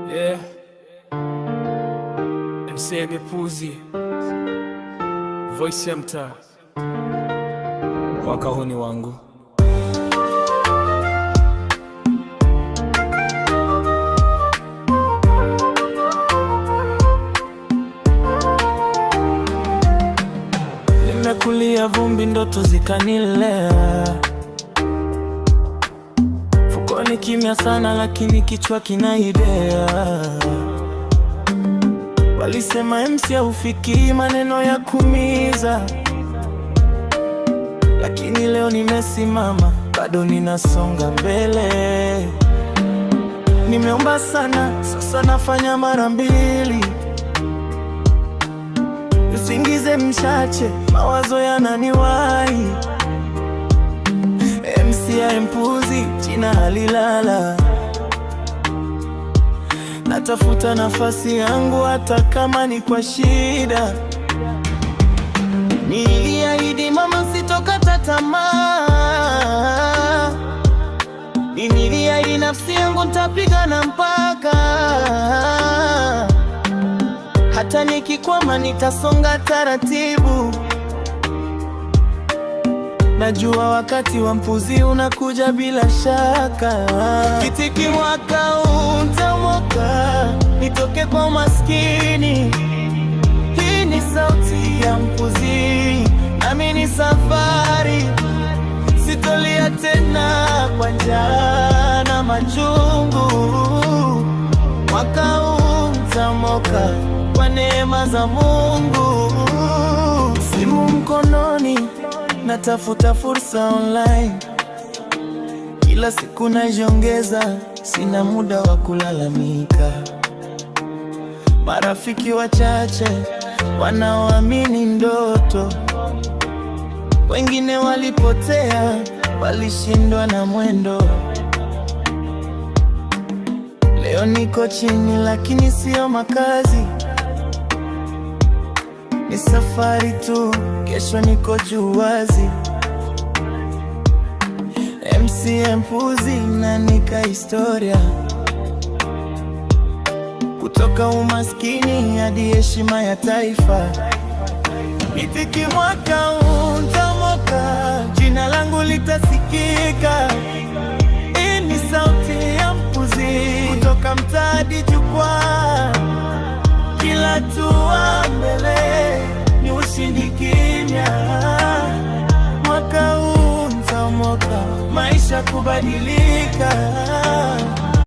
Yeah. MC Gepuzi, voice ya mtaa, wakahuni wangu. Nimekulia vumbi, ndoto zikanilea. Fukoni kimya sana, lakini kichwa kina idea. Walisema MC haufikii, maneno ya kumiza, lakini leo nimesimama, bado ninasonga mbele. Nimeomba sana, sasa nafanya mara mbili. Usingize mchache, mawazo yananiwahi. MC ya mpuzi, jina halilala. Natafuta nafasi yangu hata kama ni kwa shida. Niliahidi mama sitokata tamaa. Niliahidi nafsi yangu nitapigana mpaka. Hata nikikwama nitasonga taratibu. Najua wakati wa mpuzi unakuja bila shaka. Kitiki mwaka utamoka, nitoke kwa maskini. Hii ni sauti ya mpuzi, nami ni safari. Sitolia tena kwa njaa na machungu. Mwaka utamoka kwa neema za Mungu. Simu mkononi, natafuta fursa online. Kila siku najiongeza, sina muda wa kulalamika. Marafiki wachache wanaoamini ndoto, wengine walipotea, walishindwa na mwendo. Leo niko chini, lakini sio makazi. Ni safari tu, kesho niko juu wazi. MC mpuzi naandika historia, kutoka umaskini hadi heshima ya taifa. Nitiki mwaka utamoka, jina langu litasikika. Hii ni sauti ya mpuzi, kutoka mtaa hadi jukwaa. Kila hatua mbele ni ushindi kimya. Mwaka utamoka, maisha kubadilika.